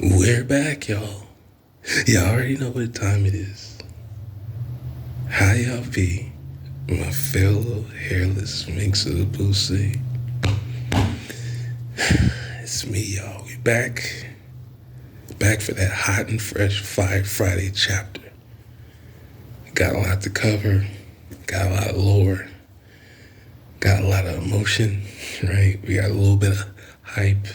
We're back, y'all. Y'all already know what time it is. How y'all be? My fellow hairless minx of the pussy. It's me, y'all. We back. Back for that hot and fresh Fire Friday chapter. Got a lot to cover. Got a lot of lore. Got a lot of emotion, right? We got a little bit of hype.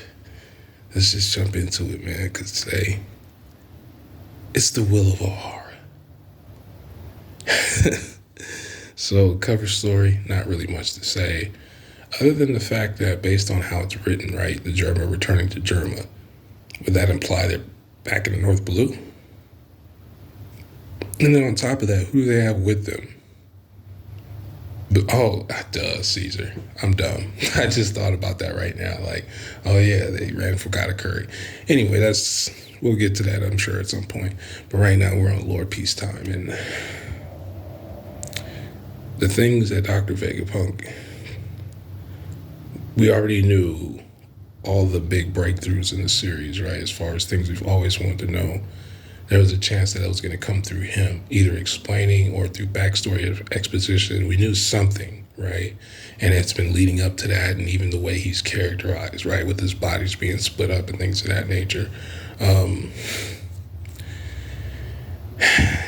Let's just jump into it, man, because today it's the will of Ohara. So, cover story, not really much to say, other than the fact that based on how it's written, right, the Germa returning to Germa, would that imply they're back in the North Blue? And then on top of that, who do they have with them? Oh, duh, Caesar. I'm dumb. I just thought about that right now. Like, oh yeah, they ran for God of Curry. Anyway, we'll get to that, I'm sure, at some point. But right now, we're on Lord Peacetime, and the things that Dr. Vegapunk, we already knew all the big breakthroughs in the series, right? As far as things we've always wanted to know, there was a chance that it was going to come through him, either explaining or through backstory of exposition. We knew something, right? And it's been leading up to that, and even the way he's characterized, right, with his bodies being split up and things of that nature.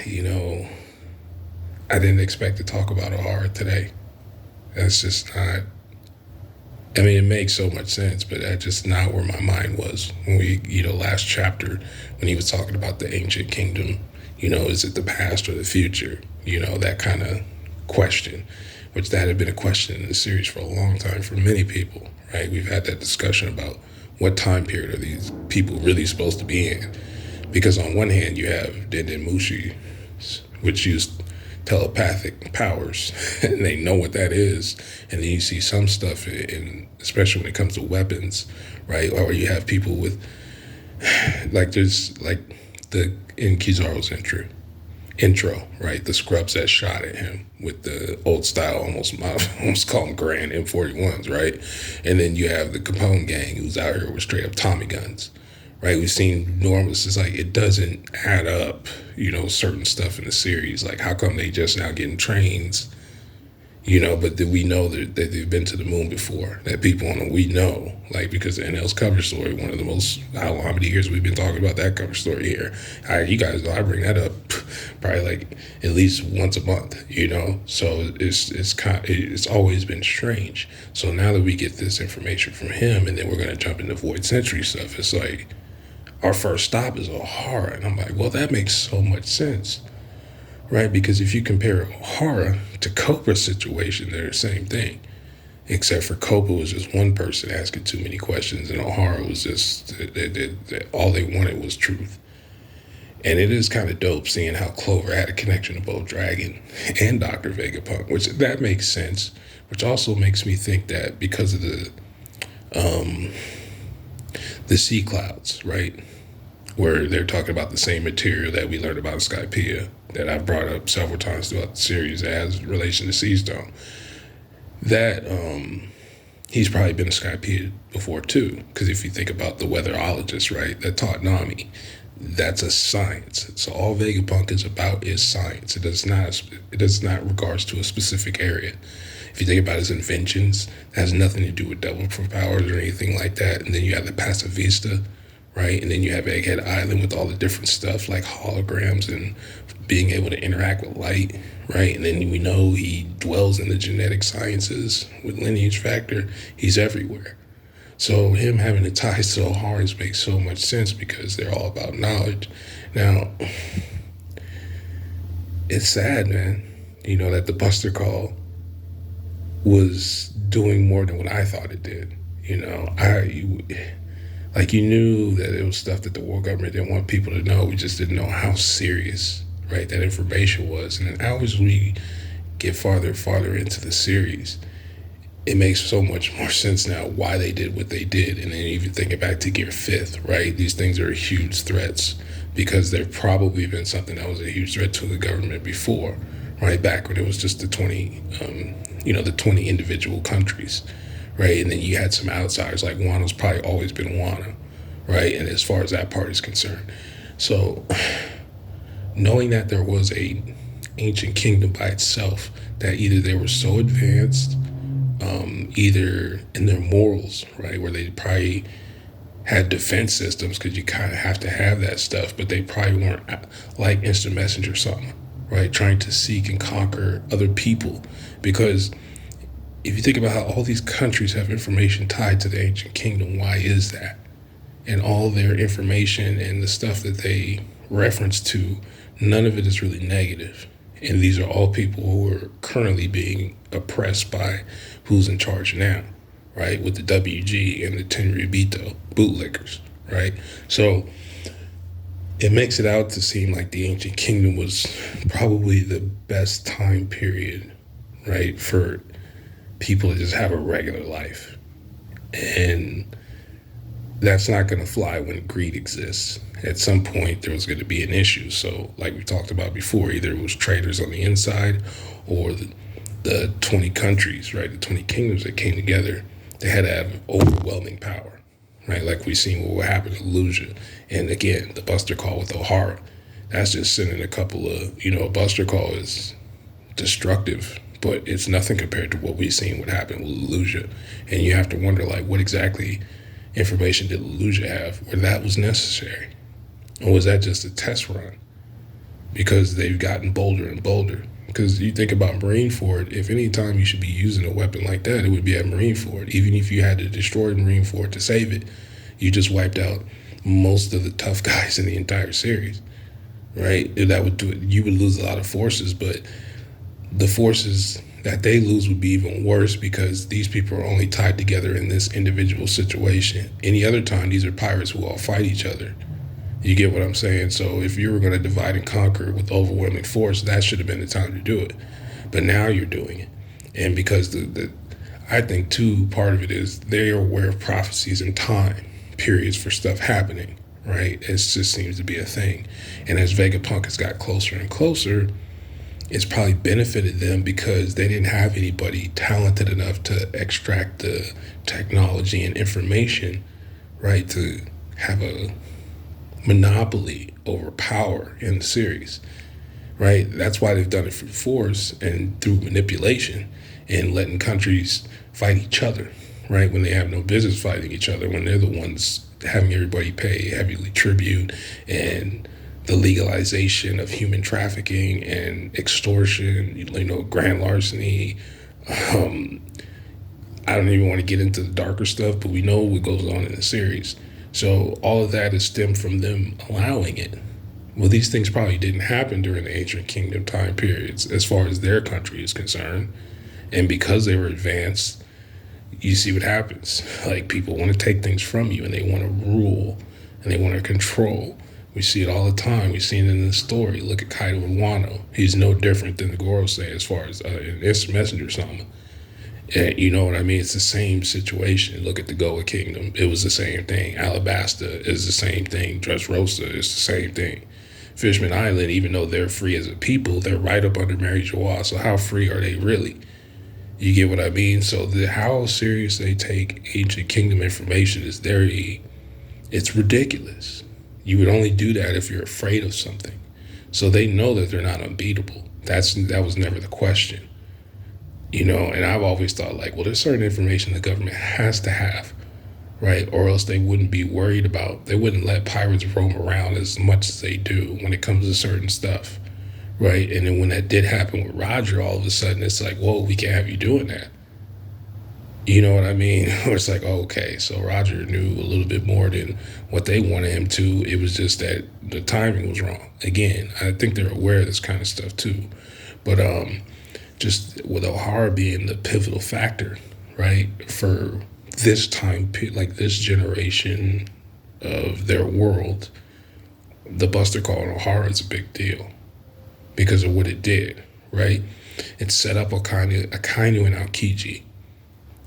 You know, I didn't expect to talk about Ohara today. That's just not. I mean, it makes so much sense, but that's just not where my mind was when last chapter, when he was talking about the ancient kingdom, is it the past or the future? That kind of question, which that had been a question in the series for a long time for many people, right? We've had that discussion about what time period are these people really supposed to be in? Because on one hand, you have Den Mushi, which used telepathic powers, and they know what that is. And then you see some stuff, especially when it comes to weapons, right? Or you have people with, there's in Kizaru's intro, right? The scrubs that shot at him with the old style, almost call them Grand M41s, right? And then you have the Capone gang who's out here with straight up Tommy guns, right? We've seen Normus. It's like it doesn't add up, certain stuff in the series. Like, how come they just now getting trains, but then we know that they've been to the moon before, that people on them, we know, like, because the NL's cover story, one of the most, how many years we've been talking about that cover story here. You guys know I bring that up probably like at least once a month, so it's always been strange. So now that we get this information from him, and then we're going to jump into Void Century stuff, it's like, our first stop is Ohara. And I'm like, well, that makes so much sense, right? Because if you compare Ohara to Cobra's situation, they're the same thing. Except for Cobra was just one person asking too many questions, and Ohara was just, all they wanted was truth. And it is kind of dope seeing how Clover had a connection to both Dragon and Dr. Vegapunk, which that makes sense, which also makes me think that because of the sea clouds, right? Where they're talking about the same material that we learned about in Skypiea, that I've brought up several times throughout the series as relation to Seastone. That he's probably been to Skypiea before too, because if you think about the weatherologist, right, that taught Nami, that's a science. So all Vegapunk is about is science. It does not regards to a specific area. If you think about his inventions, it has nothing to do with devil powers or anything like that. And then you have the Pacifista, right? And then you have Egghead Island with all the different stuff like holograms and being able to interact with light, right? And then we know he dwells in the genetic sciences with lineage factor. He's everywhere. So him having the ties to Ohara makes so much sense because they're all about knowledge. Now, it's sad, man, that the Buster Call was doing more than what I thought it did. You knew that it was stuff that the world government didn't want people to know. We just didn't know how serious, right, that information was. And then as we get farther and farther into the series, it makes so much more sense now why they did what they did. And then even thinking back to Gear 5th, right, these things are huge threats because there've probably been something that was a huge threat to the government before, right, back when it was just the 20 individual countries, right? And then you had some outsiders, like Wano's probably always been Wano, right? And as far as that part is concerned, so knowing that there was a ancient kingdom by itself, that either they were so advanced, either in their morals, right, where they probably had defense systems because you kind of have to have that stuff, but they probably weren't like instant messenger or something, right? Trying to seek and conquer other people. Because if you think about how all these countries have information tied to the ancient kingdom, why is that? And all their information and the stuff that they reference to, none of it is really negative. And these are all people who are currently being oppressed by who's in charge now, right? With the WG and the Tenryubito bootlickers, right? So it makes it out to seem like the ancient kingdom was probably the best time period, right, for people to just have a regular life. And that's not going to fly when greed exists. At some point, there was going to be an issue. So, like we talked about before, either it was traders on the inside or the 20 countries, right? The 20 kingdoms that came together, they had to have overwhelming power, right? Like we seen what happened to Luja. And again, the buster call with Ohara. That's just sending a couple of, a buster call is destructive, but it's nothing compared to what we've seen what happened with Luja. And you have to wonder, like, what exactly information did Luja have where that was necessary? Or was that just a test run? Because they've gotten bolder and bolder. Because you think about Marineford, if any time you should be using a weapon like that, it would be at Marineford. Even if you had to destroy Marineford to save it, you just wiped out most of the tough guys in the entire series, right? That would do it. You would lose a lot of forces, but the forces that they lose would be even worse because these people are only tied together in this individual situation. Any other time, these are pirates who all fight each other. You get what I'm saying? So if you were going to divide and conquer with overwhelming force, that should have been the time to do it. But now you're doing it. And because I think too, part of it is they are aware of prophecies and time periods for stuff happening, right? It just seems to be a thing. And as Vegapunk has got closer and closer, it's probably benefited them because they didn't have anybody talented enough to extract the technology and information, right, to have a monopoly over power in the series, right? That's why they've done it through force and through manipulation and letting countries fight each other, right? When they have no business fighting each other, when they're the ones having everybody pay heavily tribute, and the legalization of human trafficking and extortion, grand larceny. I don't even want to get into the darker stuff, but we know what goes on in the series. So all of that is stemmed from them allowing it. Well, these things probably didn't happen during the ancient kingdom time periods as far as their country is concerned. And because they were advanced, you see what happens. Like, people want to take things from you and they want to rule and they want to control. We see it all the time. We've seen it in the story. Look at Kaido and Wano. He's no different than the Gorosei as far as an instant messenger or something. And you know what I mean? It's the same situation. Look at the Goa Kingdom. It was the same thing. Alabasta is the same thing. Dressrosa is the same thing. Fishman Island, even though they're free as a people, they're right up under Mary Joie. So how free are they really? You get what I mean? So how serious they take ancient kingdom information is it's ridiculous. You would only do that if you're afraid of something. So they know that they're not unbeatable. That was never the question. And I've always thought, like, well, there's certain information the government has to have, right? Or else they wouldn't let pirates roam around as much as they do when it comes to certain stuff, right? And then when that did happen with Roger, all of a sudden it's like, whoa, we can't have you doing that. You know what I mean? It's like, okay, so Roger knew a little bit more than what they wanted him to. It was just that the timing was wrong. Again, I think they're aware of this kind of stuff too. But just with Ohara being the pivotal factor, right, for this time, like this generation of their world, the Buster Call in Ohara is a big deal because of what it did, right? It set up Akainu and Aokiji,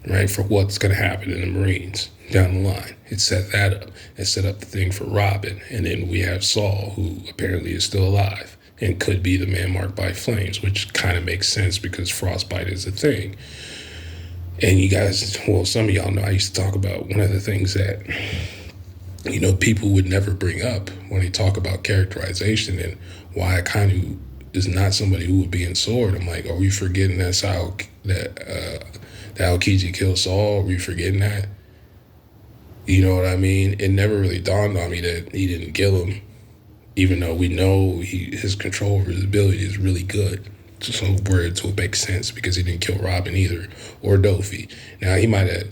right, for what's going to happen in the Marines down the line. It set that up. It set up the thing for Robin. And then we have Saul, who apparently is still alive and could be the man marked by flames, which kind of makes sense because frostbite is a thing. And you guys, well, some of y'all know I used to talk about one of the things that people would never bring up when they talk about characterization and why Akainu is not somebody who would be in Sword. I'm like, are we forgetting that's how that Aokiji killed Saul? Are we forgetting that? You know what I mean? It never really dawned on me that he didn't kill him, even though we know his control over his ability is really good. So words would make sense because he didn't kill Robin either, or Dofi. Now he might have.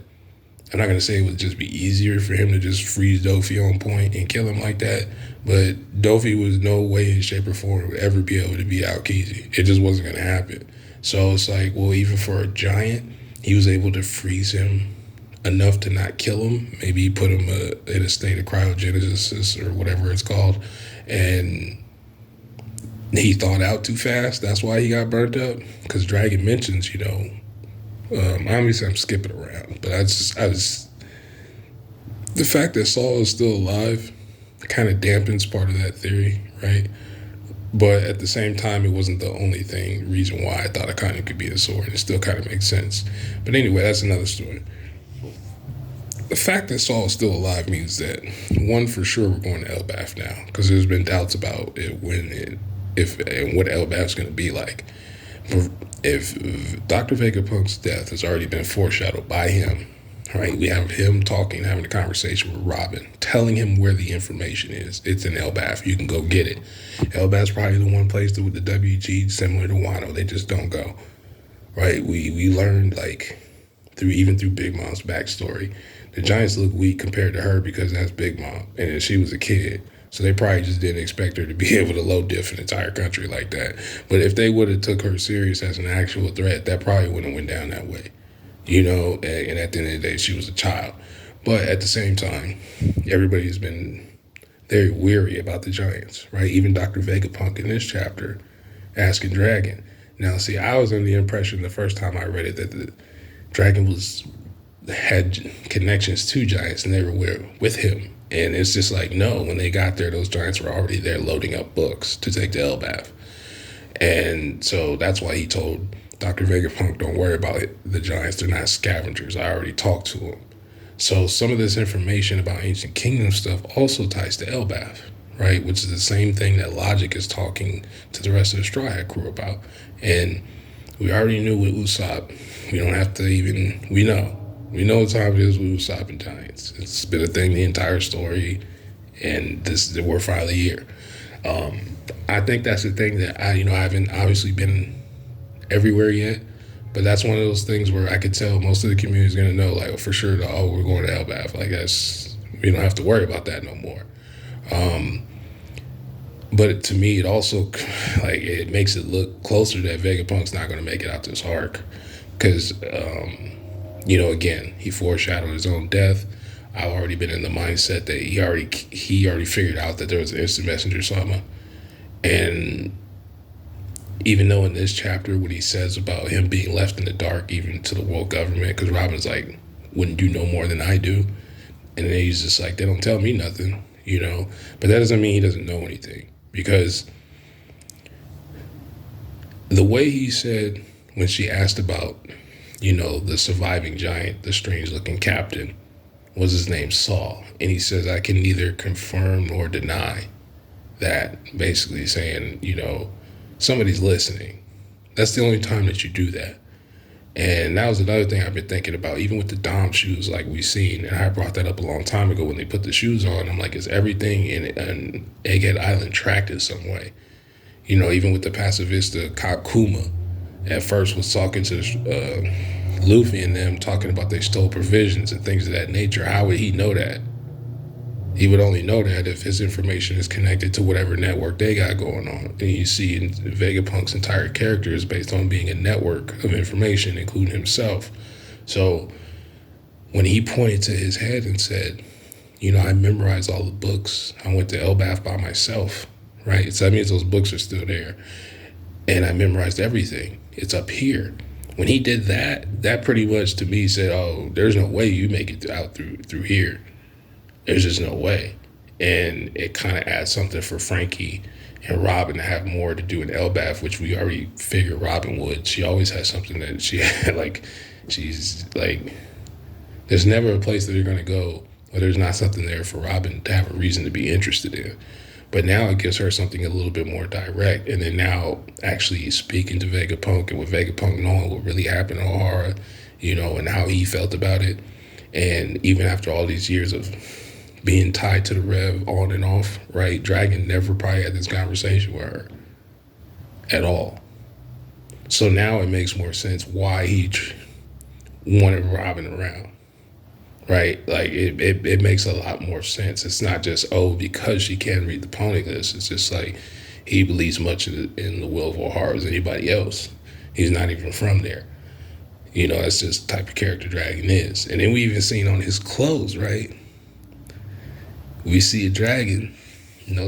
I'm not gonna say it would just be easier for him to just freeze Dofi on point and kill him like that, but Dofi was no way, in shape, or form would ever be able to beat Aokiji. It just wasn't gonna happen. So it's like, well, even for a giant, he was able to freeze him enough to not kill him. Maybe put him in a state of cryogenesis or whatever it's called, and he thawed out too fast. That's why he got burnt up. Because Dragon mentions, obviously I'm skipping around, but I was the fact that Saul is still alive kind of dampens part of that theory, right? But at the same time, it wasn't the only reason why I thought Akainu could be the sword. It still kind of makes sense. But anyway, that's another story. The fact that Saul is still alive means that, one, for sure we're going to Elbaf now, because there's been doubts about it, and what Elbaf's going to be like. If Dr. Vegapunk's death has already been foreshadowed by him, right? We have him talking, having a conversation with Robin, telling him where the information is. It's in Elbaf. You can go get it. Elbaf's probably the one place with the WG similar to Wano. They just don't go, right? We learned through Big Mom's backstory, the Giants look weak compared to her because that's Big Mom, and she was a kid. So they probably just didn't expect her to be able to low diff an entire country like that. But if they would have took her serious as an actual threat, that probably wouldn't have went down that way. And at the end of the day, she was a child. But at the same time, everybody's been very weary about the Giants, right? Even Dr. Vegapunk in this chapter asking Dragon. Now, see, I was under the impression the first time I read it that the Dragon had connections to Giants and they were with him. And it's just like, no, when they got there, those Giants were already there loading up books to take to Elbaf. And so that's why he told Dr. Vegapunk, don't worry about it. The Giants, they're not scavengers. I already talked to them. So some of this information about Ancient Kingdom stuff also ties to Elbaf, right? Which is the same thing that Logic is talking to the rest of the Straw Hat crew about. And we already knew with Usopp. We don't have to even, we know. We know what time it is with Usopp and Giants. It's been a thing the entire story, and we're finally here. I think that's the thing that I haven't obviously been everywhere yet, but that's one of those things where I could tell most of the community is going to know, like, for sure, we're going to Elbaf. Like, we don't have to worry about that no more. But to me, it also, it makes it look closer that Vegapunk's not going to make it out this arc, because, again, he foreshadowed his own death. I've already been in the mindset that he already figured out that there was an instant messenger Sama. And even though in this chapter, what he says about him being left in the dark, even to the world government, because Robin's like, wouldn't you know more than I do? And then he's just like, they don't tell me nothing, But that doesn't mean he doesn't know anything. Because the way he said when she asked about, the surviving giant, the strange-looking captain, was his name Saul. And he says, I can neither confirm nor deny that, basically saying, somebody's listening. That's the only time that you do that. And that was another thing I've been thinking about, even with the Dom shoes like we've seen. And I brought that up a long time ago when they put the shoes on. I'm like, is everything in Egghead Island tracked in some way? Even with the pacifista Kakuma, at first was talking to Luffy and them, talking about they stole provisions and things of that nature. How would he know that? He would only know that if his information is connected to whatever network they got going on. And you see Vegapunk's entire character is based on being a network of information, including himself. So when he pointed to his head and said, I memorized all the books. I went to Elbaf by myself, right? So that means those books are still there. And I memorized everything. It's up here. When he did that, that pretty much to me said, oh, there's no way you make it out through here. There's just no way. And it kind of adds something for Frankie and Robin to have more to do in Elbaf, which we already figured Robin would. She always has something that she had, she's like, there's never a place that they're going to go Or there's not something there for Robin to have a reason to be interested in. But now it gives her something a little bit more direct. And then now actually speaking to Vegapunk and with Vegapunk knowing what really happened to Ohara, and how he felt about it. And even after all these years of being tied to the Rev on and off, right? Dragon never probably had this conversation with her at all. So now it makes more sense why he wanted Robin around, right? Like it makes a lot more sense. It's not just, because she can read the pony list. It's just like he believes much in the will of Ohara as anybody else. He's not even from there. That's just the type of character Dragon is. And then we even seen on his clothes, right? We see a dragon,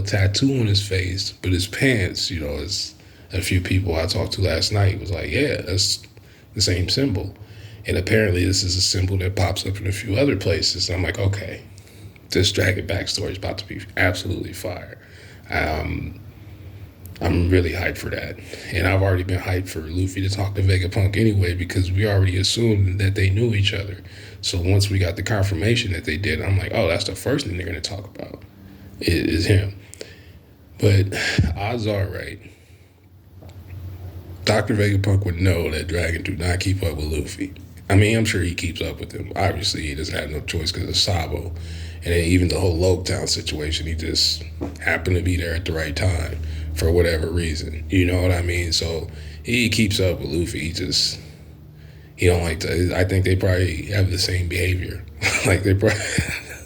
tattoo on his face, but his pants, as a few people I talked to last night was like, yeah, that's the same symbol. And apparently this is a symbol that pops up in a few other places. I'm like, okay, this dragon backstory is about to be absolutely fire. I'm really hyped for that. And I've already been hyped for Luffy to talk to Vegapunk anyway, because we already assumed that they knew each other. So once we got the confirmation that they did, I'm like, that's the first thing they're going to talk about is him. But odds are, right, Dr. Vegapunk would know that Dragon do not keep up with Luffy. I mean, I'm sure he keeps up with him. Obviously, he doesn't have no choice because of Sabo. And then even the whole Loketown situation, he just happened to be there at the right time for whatever reason. You know what I mean? So he keeps up with Luffy. He don't like to. I think they probably have the same behavior. Like they probably,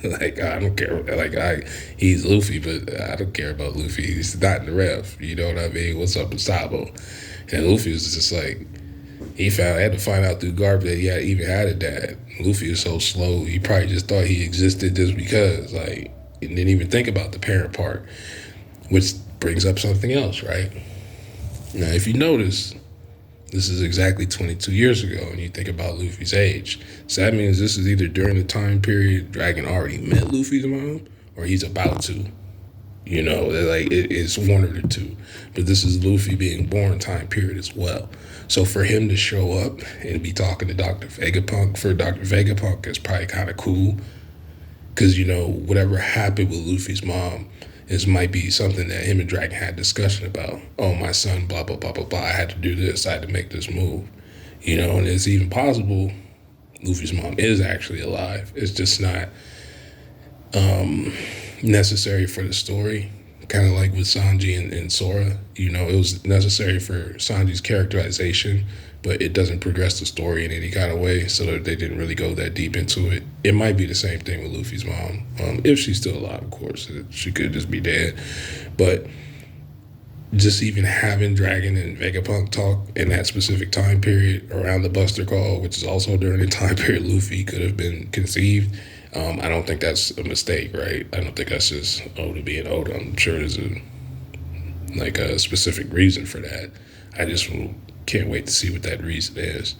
like I don't care. He's Luffy, but I don't care about Luffy. He's not in the ref. You know what I mean? What's up with Sabo? And Luffy was just like, I had to find out through Garp that he even had a dad. Luffy is so slow. He probably just thought he existed just because, and didn't even think about the parent part, which brings up something else, right? Now, if you notice, this is exactly 22 years ago, and you think about Luffy's age. So that means this is either during the time period Dragon already met Luffy's mom, or he's about to. It's one of the two. But this is Luffy being born time period as well. So for him to show up and be talking to Dr. Vegapunk, for Dr. Vegapunk is probably kind of cool. Because, whatever happened with Luffy's mom might be something that him and Dragon had discussion about. Oh, my son, blah, blah, blah, blah, blah. I had to do this. I had to make this move. And it's even possible Luffy's mom is actually alive. It's just not necessary for the story. Kind of like with Sanji and Sora. It was necessary for Sanji's characterization, but it doesn't progress the story in any kind of way, so that they didn't really go that deep into it. It might be the same thing with Luffy's mom, if she's still alive, of course. She could just be dead. But just even having Dragon and Vegapunk talk in that specific time period around the Buster Call, which is also during the time period Luffy could have been conceived, I don't think that's a mistake, right? I don't think that's just Oda being Oda. I'm sure there's a specific reason for that. I just can't wait to see what that reason is.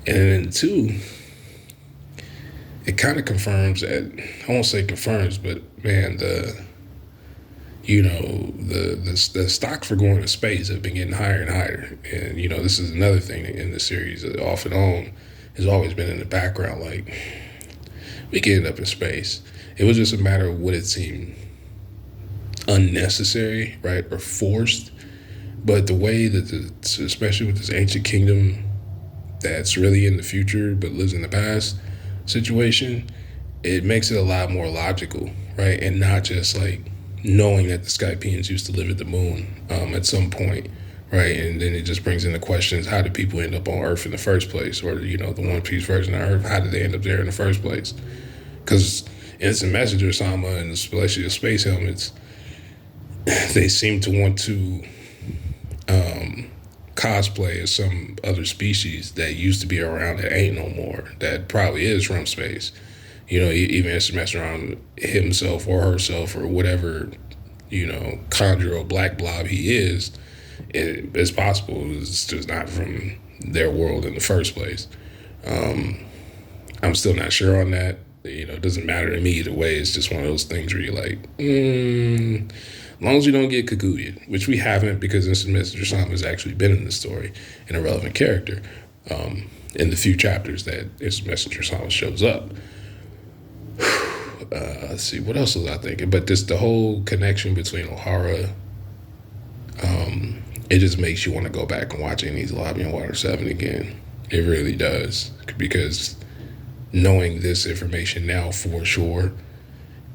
And then two, it kind of confirms that, I won't say confirms, but man, the stocks for going to space have been getting higher and higher. And, this is another thing in the series that off and on has always been in the background. Like, we could end up in space. It was just a matter of what it seemed unnecessary, right, or forced. But the way that, especially with this ancient kingdom that's really in the future but lives in the past situation, it makes it a lot more logical, right? And not just like knowing that the Skypeans used to live at the moon at some point, right? And then it just brings into questions, how did people end up on Earth in the first place? Or, the One Piece version of Earth, how did they end up there in the first place? Because Instant Messenger Sama and the Celestial Space Helmets, they seem to want to cosplay as some other species that used to be around that ain't no more, that probably is from space. Even Instant Messenger himself or herself or whatever, conjure or black blob he is, it's possible it's just not from their world in the first place. I'm still not sure on that. It doesn't matter to me either way. It's just one of those things where you're like, as long as you don't get Kaguya, which we haven't, because Instant Messenger Sama has actually been in the story and a relevant character in the few chapters that Instant Messenger Sama shows up. let's see, what else was I thinking? But this the whole connection between Ohara, it just makes you want to go back and watch Annie's Lobby and Water 7 again. It really does. Because knowing this information now for sure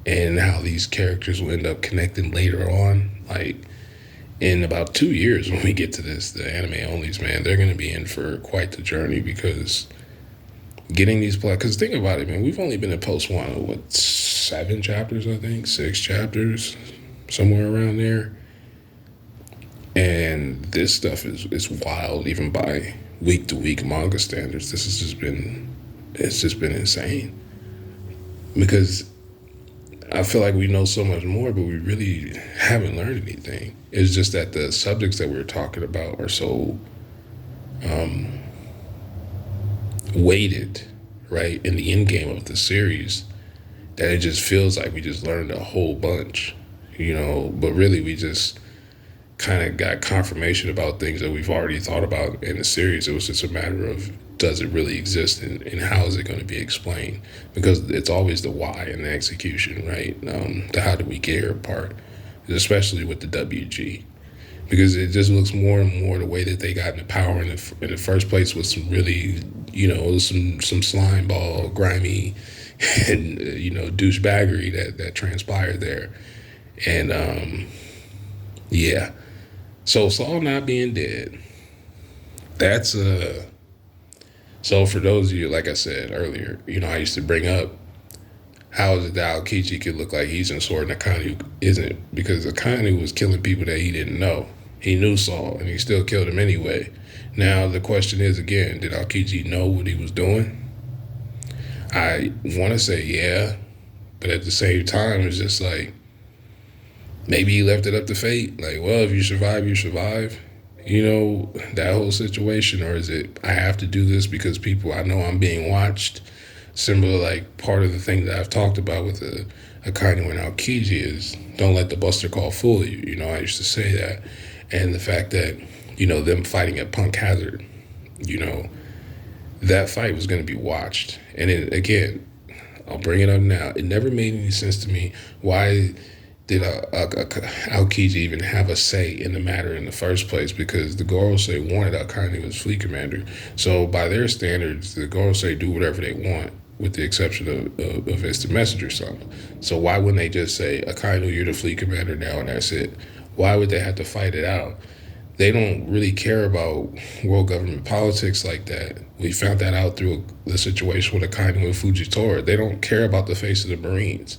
and how these characters will end up connecting later on, like in about 2 years when we get to this, the anime onlys, man, they're going to be in for quite the journey because getting these plots, because think about it, man, we've only been in post one, what, 7 chapters, I think, 6 chapters, somewhere around there. And this stuff is wild, even by week to week manga standards. This has just been, it's just been insane. Because I feel like we know so much more, but we really haven't learned anything. It's just that the subjects that we're talking about are so weighted, right, in the end game of the series that it just feels like we just learned a whole bunch, but really we just kind of got confirmation about things that we've already thought about in the series. It was just a matter of, does it really exist, and how is it going to be explained? Because it's always the why and the execution, right? The how did we get here part, especially with the WG, because it just looks more and more the way that they got into power in the first place was some really, some slime ball, grimy, and douchebaggery that transpired there, and yeah. So Saul not being dead, that's So for those of you, like I said earlier, I used to bring up how is it that Aokiji could look like he's in Sword and Akane isn't, because Akane was killing people that he didn't know. He knew Saul and he still killed him anyway. Now the question is again, did Aokiji know what he was doing? I want to say yeah, but at the same time it's just like maybe he left it up to fate. Like, well, if you survive, you survive. That whole situation, or is it I have to do this because I know I'm being watched? Similar, like part of the thing that I've talked about with Akainu and Aokiji is don't let the buster call fool you. I used to say that, and the fact that them fighting at Punk Hazard, that fight was going to be watched, and again, I'll bring it up now. It never made any sense to me why did Aokiji even have a say in the matter in the first place? Because the Gorosei wanted Akainu as fleet commander. So by their standards, the Gorosei do whatever they want, with the exception of instant messenger summon. So why wouldn't they just say, Akainu, you're the fleet commander now, and that's it? Why would they have to fight it out? They don't really care about world government politics like that. We found that out through the situation with Akainu and Fujitora. They don't care about the face of the Marines.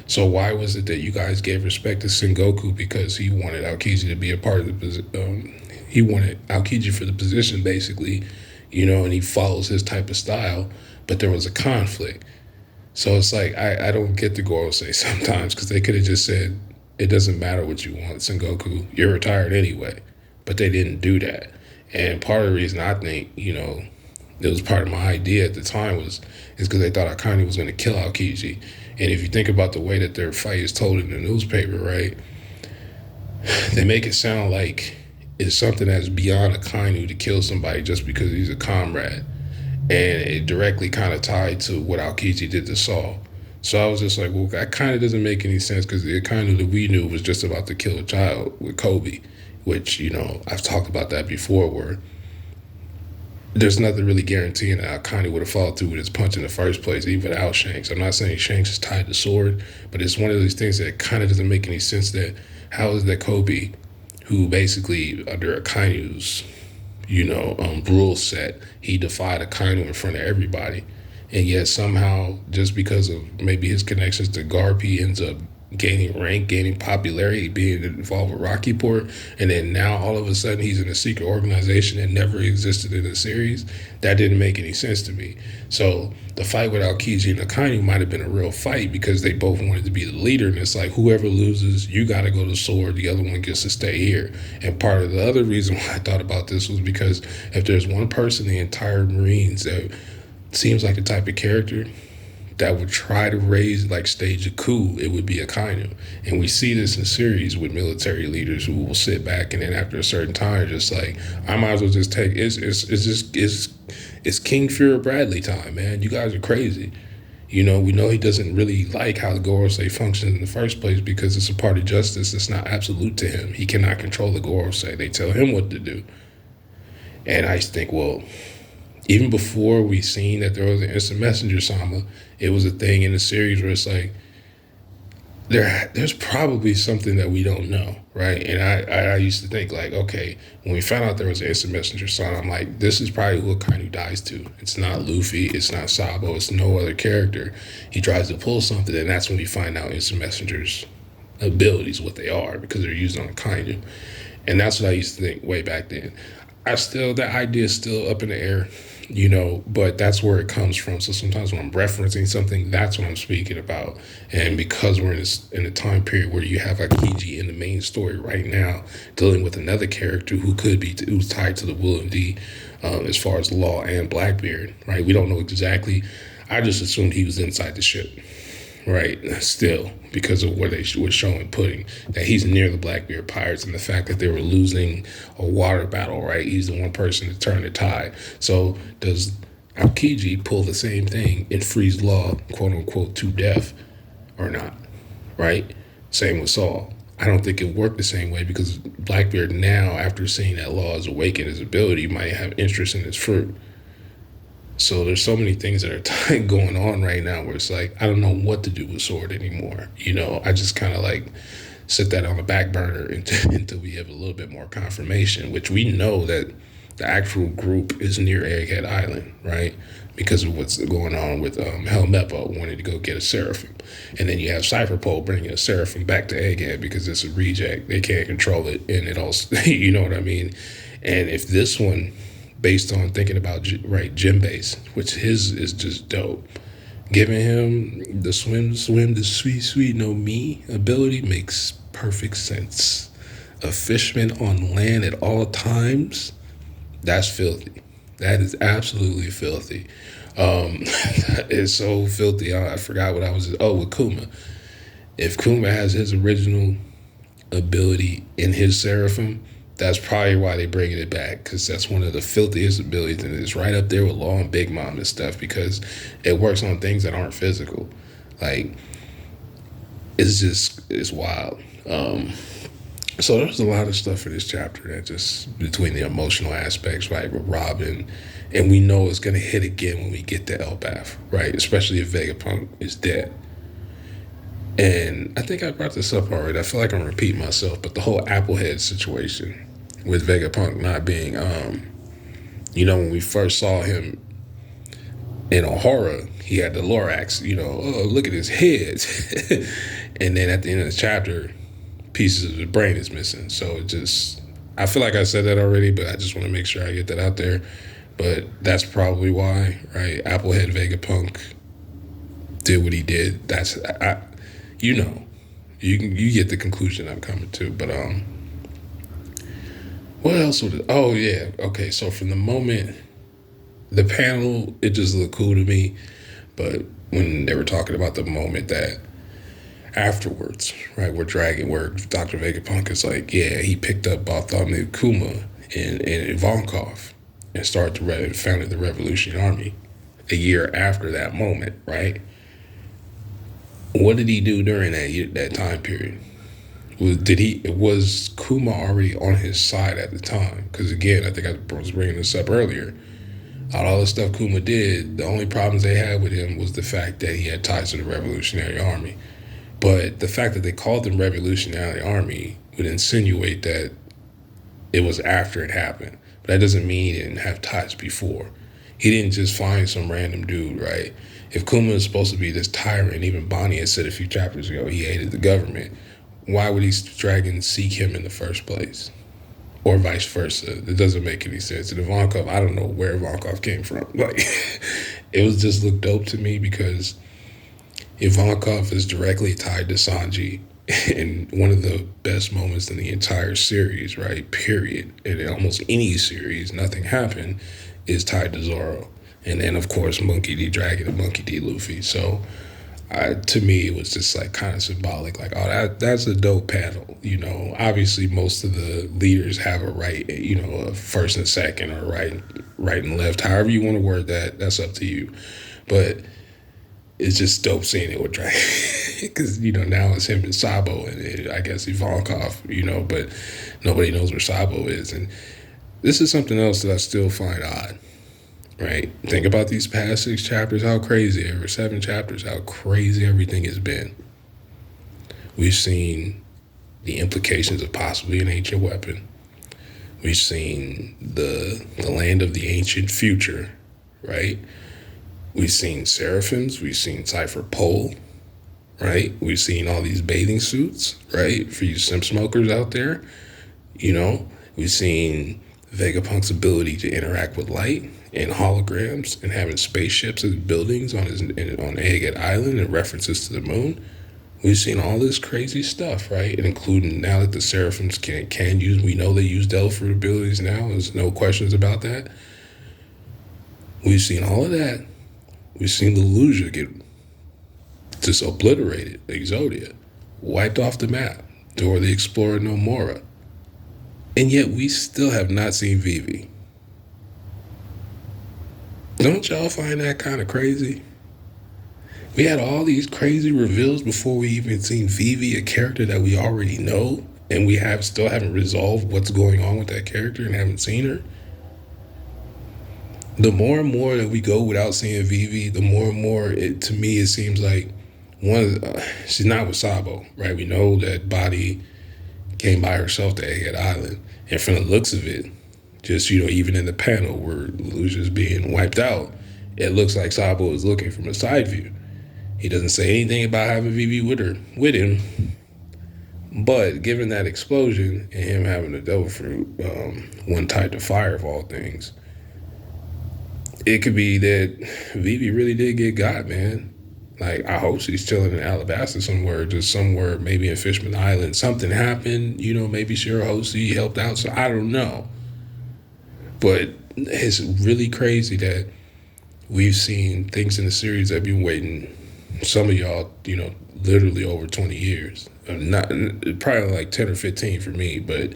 So why was it that you guys gave respect to Sengoku because he wanted Aokiji to be a part of the position? He wanted Aokiji for the position, basically, and he follows his type of style, but there was a conflict. So it's like, I don't get the Gorosei sometimes, because they could have just said, it doesn't matter what you want, Sengoku, you're retired anyway. But they didn't do that. And part of the reason I think, it was part of my idea at the time is because they thought Akainu was going to kill Aokiji. And if you think about the way that their fight is told in the newspaper, right, they make it sound like it's something that's beyond Akainu to kill somebody just because he's a comrade. And it directly kind of tied to what Aokiji did to Saul. So I was just like, well, that kind of doesn't make any sense, because the Akainu that we knew was just about to kill a child with Kobe, which, I've talked about that before, where there's nothing really guaranteeing that Akainu would have followed through with his punch in the first place, even without Shanks. I'm not saying Shanks is tied to Sword, but it's one of these things that kind of doesn't make any sense. That how is that Kobe, who basically under Akainu's, rule set, he defied Akainu in front of everybody, and yet somehow, just because of maybe his connections to Garp, he ends up gaining rank, gaining popularity, being involved with Rocky Port, and then now all of a sudden he's in a secret organization that never existed in the series. That didn't make any sense to me. So the fight with Aokiji and Akainu might have been a real fight because they both wanted to be the leader, and it's like, whoever loses, you got to go to Sword, the other one gets to stay here. And part of the other reason why I thought about this was because if there's one person in the entire Marines that seems like the type of character that would try to stage a coup, it would be Akainu. And we see this in series with military leaders who will sit back and then after a certain time, just like, I might as well just it's King Fuhrer Bradley time, man. You guys are crazy. We know he doesn't really like how the Gorosei functions in the first place because it's a part of justice that's not absolute to him. He cannot control the Gorosei. They tell him what to do. And I think, well, even before we seen that there was an instant messenger Sama, it was a thing in the series where it's like there's probably something that we don't know, right? And I used to think like, okay, when we found out there was an instant messenger Sama, I'm like, this is probably who Akainu dies to. It's not Luffy, it's not Sabo, it's no other character. He tries to pull something, and that's when we find out instant messengers abilities, what they are, because they're used on Akainu. And that's what I used to think way back then. That idea is still up in the air, but that's where it comes from. So sometimes when I'm referencing something, that's what I'm speaking about. And because we're in a time period where you have Akiji in the main story right now, dealing with another character who's tied to the Will and D, as far as Law and Blackbeard, right? We don't know exactly. I just assumed he was inside the ship, right? Still, because of what they were showing, putting that he's near the Blackbeard Pirates and the fact that they were losing a water battle, right? He's the one person to turn the tide. So does Aokiji pull the same thing and freeze Law, quote unquote, to death or not, right? Same with Saul. I don't think it worked the same way because Blackbeard now, after seeing that Law has awakened his ability, might have interest in his fruit. So there's so many things that are going on right now where it's like, I don't know what to do with Sword anymore. I just kind of like set that on the back burner until we have a little bit more confirmation, which we know that the actual group is near Egghead Island, right? Because of what's going on with Helmeppo wanting to go get a Seraphim. And then you have Cypherpole bringing a Seraphim back to Egghead because it's a reject. They can't control it. And it also, you know what I mean? And if this one, based on thinking about gym base, which his is just dope. Giving him the swim, the sweet no me ability makes perfect sense. A fisherman on land at all times, that's filthy. That is absolutely filthy. It's so filthy. I forgot what I was. With Kuma. If Kuma has his original ability in his Seraphim, that's probably why they bringing it back, because that's one of the filthiest abilities, and it's right up there with Law and Big Mom and stuff, because it works on things that aren't physical. Like, it's wild. So there's a lot of stuff in this chapter that just, between the emotional aspects, right, with Robin, and we know it's going to hit again when we get to Elbaf, right, especially if Vegapunk is dead. And I think I brought this up already. I feel like I'm repeating myself, but the whole Applehead situation with Vegapunk not being, when we first saw him in Ohara, he had the Lorax, oh, look at his head. And then at the end of the chapter, pieces of his brain is missing. So I feel like I said that already, but I just want to make sure I get that out there. But that's probably why, right? Applehead Vegapunk did what he did. You get the conclusion I'm coming to. But what else would it? Oh yeah, okay. So from the moment the panel, it just looked cool to me. But when they were talking about the moment that afterwards, right, where Dr. Vegapunk is like, yeah, he picked up Bartholomew Kuma and Ivankov and founded the Revolutionary Army a year after that moment, right? What did he do during that time period? Was Kuma already on his side at the time? Because again, I think I was bringing this up earlier. Out of all the stuff Kuma did, the only problems they had with him was the fact that he had ties to the Revolutionary Army. But the fact that they called them Revolutionary Army would insinuate that it was after it happened. But that doesn't mean he didn't have ties before. He didn't just find some random dude, right? If Kuma is supposed to be this tyrant, even Bonnie had said a few chapters ago he hated the government, why would these dragons seek him in the first place? Or vice versa. It doesn't make any sense. And Ivankov, I don't know where Ivankov came from. Like, it was just looked dope to me because Ivankov is directly tied to Sanji in one of the best moments in the entire series, right? Period. And in almost any series, nothing happened, is tied to Zoro. And then, of course, Monkey D. Dragon and Monkey D. Luffy. So, to me, it was just like kind of symbolic. Like, oh, that's a dope panel. Obviously, most of the leaders have a right, a first and second, or right and left. However you want to word that, that's up to you. But it's just dope seeing it with Dragon because now it's him and Sabo and I guess Ivankov, but nobody knows where Sabo is, and this is something else that I still find odd. Right? Think about these past 6 chapters, how crazy, or 7 chapters, how crazy everything has been. We've seen the implications of possibly an ancient weapon. We've seen the land of the ancient future, right? We've seen seraphims. We've seen Cypher Pole, right? We've seen all these bathing suits, right? For you sim smokers out there, we've seen Vegapunk's ability to interact with light and holograms and having spaceships as buildings on Egghead Island and references to the moon. We've seen all this crazy stuff, right? And including now that the Seraphims can use, we know they use Devil Fruit abilities now. There's no questions about that. We've seen all of that. We've seen the Lugia get just obliterated, Exodia, wiped off the map, Dora the Explorer no more. And yet we still have not seen Vivi. Don't y'all find that kind of crazy? We had all these crazy reveals before we even seen Vivi, a character that we already know, and we still haven't resolved what's going on with that character and haven't seen her. The more and more that we go without seeing Vivi, the more and more to me it seems like she's not with Sabo, right? We know that Body came by herself to Egghead Island, and from the looks of it, just even in the panel where Lucia's being wiped out, it looks like Sabo is looking from a side view. He doesn't say anything about having Vivi with him. But given that explosion and him having a Devil Fruit, one tied to fire of all things, it could be that Vivi really did get got, man. Like, I hope she's chilling in Alabasta somewhere, maybe in Fishman Island. Something happened, maybe Shirahoshi helped out, so I don't know. But it's really crazy that we've seen things in the series that have been waiting, some of y'all, literally over 20 years. Not probably like 10 or 15 for me, but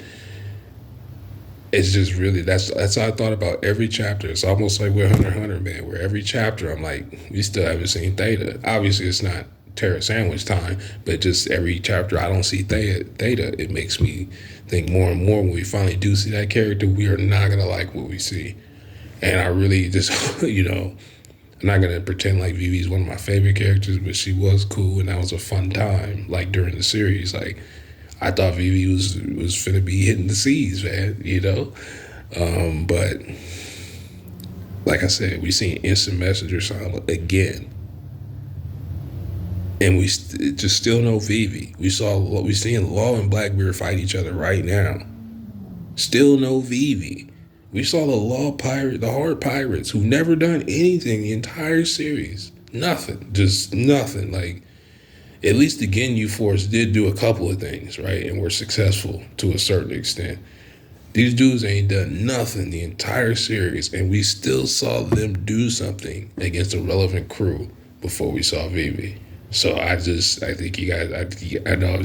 it's just really, that's how I thought about every chapter. It's almost like with Hunter x Hunter, man, where every chapter I'm like, we still haven't seen Theta. Obviously, it's not Terra Sandwich time, but just every chapter I don't see Theta, it makes me think more and more when we finally do see that character, we are not going to like what we see. And I really just, I'm not going to pretend like Vivi's one of my favorite characters, but she was cool, and that was a fun time, like, during the series. Like, I thought Vivi was finna be hitting the seas, man, But, like I said, we seen Instant Messenger Sama again. And we just still know Vivi. We seeing Law and Blackbeard fight each other right now. Still no Vivi. We saw the hard pirates who've never done anything the entire series. Nothing. Just nothing. Like, at least the Ginyu Force did do a couple of things, right? And were successful to a certain extent. These dudes ain't done nothing the entire series, and we still saw them do something against a relevant crew before we saw Vivi. So I think you guys, I know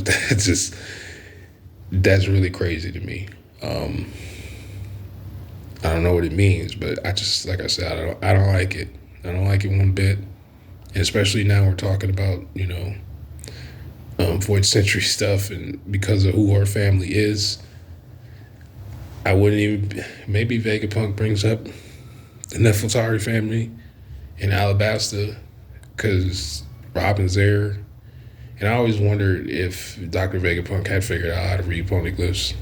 that's really crazy to me. I don't know what it means, but like I said, I don't like it. I don't like it one bit. And especially now we're talking about, Void Century stuff, and because of who our family is, I wouldn't even, maybe Vegapunk brings up the Nefeltari family in Alabasta, because Robin's there. And I always wondered if Dr. Vegapunk had figured out how to read poneglyphs.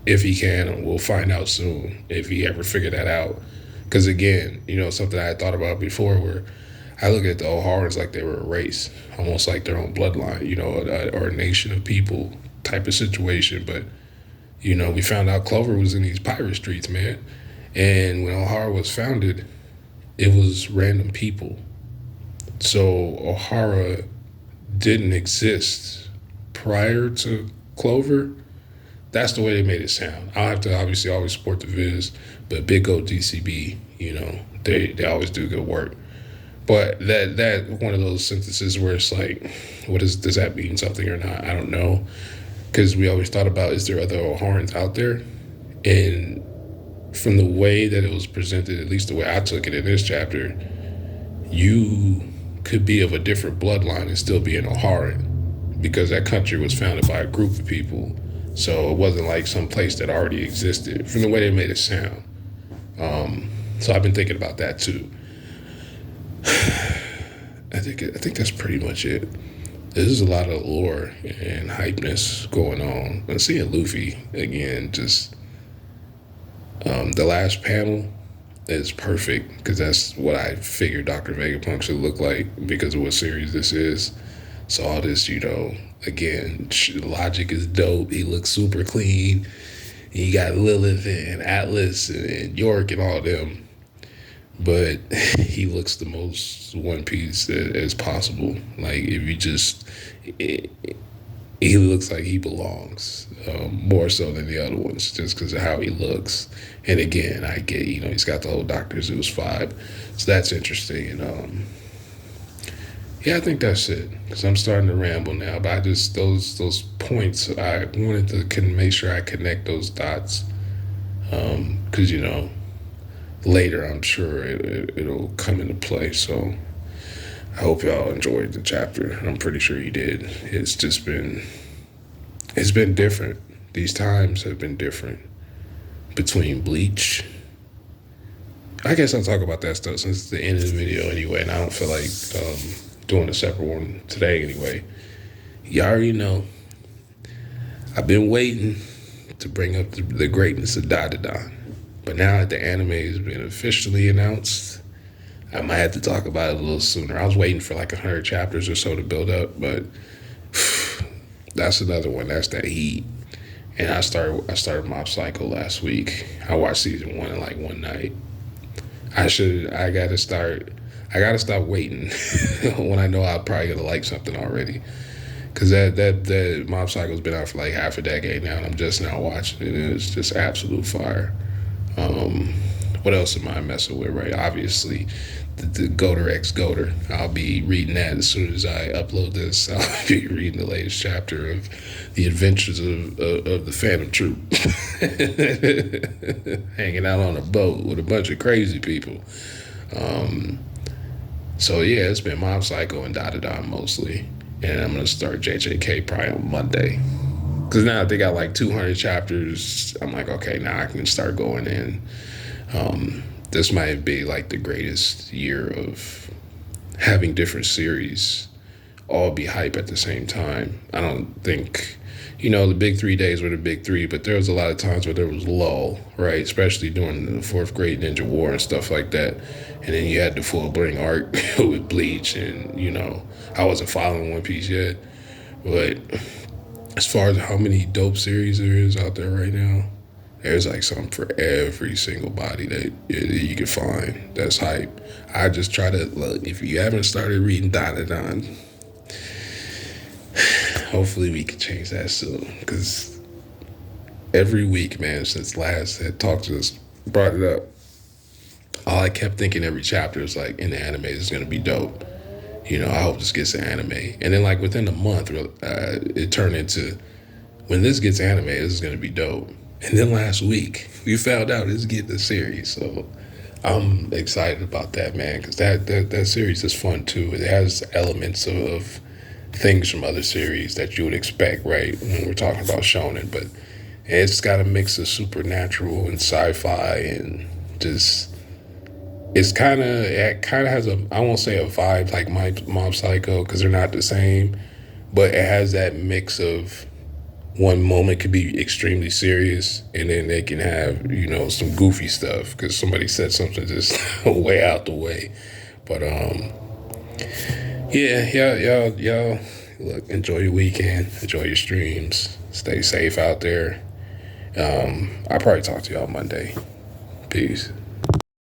If he can, we'll find out soon if he ever figured that out. Because again, something I had thought about before, where I look at the Oharans like they were a race, almost like their own bloodline, or a nation of people type of situation. But, we found out Clover was in these pirate streets, man. And when Ohara was founded, it was random people. So Ohara didn't exist prior to Clover. That's the way they made it sound. I'll have to obviously always support the Viz, but big old DCB, they always do good work. But that one of those sentences where it's like, does that mean something or not? I don't know. Because we always thought about, is there other Oharans out there? And from the way that it was presented, at least the way I took it in this chapter, you could be of a different bloodline and still be an Oharan, because that country was founded by a group of people. So it wasn't like some place that already existed from the way they made it sound. So I've been thinking about that too. I think that's pretty much it. There's a lot of lore and hypeness going on. And seeing Luffy again, just the last panel is perfect because that's what I figured Dr. Vegapunk should look like because of what series this is. So all this, again, logic is dope. He looks super clean. You got Lilith and Atlas and York and all them. But he looks the most One Piece as possible. Like, if you just, he looks like he belongs, more so than the other ones, just because of how he looks. And again, I get, he's got the whole Dr. Zeus vibe. So that's interesting. And yeah, I think that's it. Because I'm starting to ramble now. But I just, those points, I wanted to make sure I connect those dots. Because, later I'm sure it'll come into play. So I hope y'all enjoyed the chapter. I'm pretty sure you did. It's been different. These times have been different between Bleach. I guess I'll talk about that stuff since it's the end of the video anyway, and I don't feel like doing a separate one today anyway. You already know I've been waiting to bring up the greatness of Dadadan. But now that the anime has been officially announced, I might have to talk about it a little sooner. I was waiting for like 100 chapters or so to build up, but that's another one. That's that heat. And I started Mob Psycho last week. I watched season 1 in like one night. I gotta stop waiting when I know I'm probably gonna like something already. Cause that Mob Psycho's been out for like half a decade now, and I'm just now watching it, and it's just absolute fire. What else am I messing with, right? Obviously, the Goater X Goater. I'll be reading that as soon as I upload this. I'll be reading the latest chapter of the adventures of the Phantom Troop. Hanging out on a boat with a bunch of crazy people. So yeah, it's been Mob Psycho and Dadadan mostly. And I'm going to start JJK probably on Monday. Because now they got like 200 chapters. I'm like, okay, now I can start going in. This might be like the greatest year of having different series all be hype at the same time. I don't think, the big 3 days were the big three, but there was a lot of times where there was lull, right? Especially during the fourth grade Ninja War and stuff like that. And then you had the full bring arc with Bleach, and, I wasn't following One Piece yet. But as far as how many dope series there is out there right now, there's like something for every single body that you can find that's hype. I just try to, look, if you haven't started reading Dadadan, hopefully we can change that soon. Because every week, man, since last had talked to us, brought it up, all I kept thinking every chapter is like, in the anime, this is going to be dope. I hope this gets an anime. And then like within a month, it turned into, when this gets anime, this is going to be dope. And then last week, we found out it's getting a series. So I'm excited about that, man, because that series is fun too. It has elements of things from other series that you would expect, right, when we're talking about shonen. But it's got a mix of supernatural and sci-fi, and just, it kind of has I won't say a vibe like my Mob Psycho, because they're not the same, but it has that mix of one moment could be extremely serious, and then they can have, some goofy stuff because somebody said something just way out the way. But yeah, y'all, look, enjoy your weekend, enjoy your streams, stay safe out there. I'll probably talk to y'all Monday. Peace.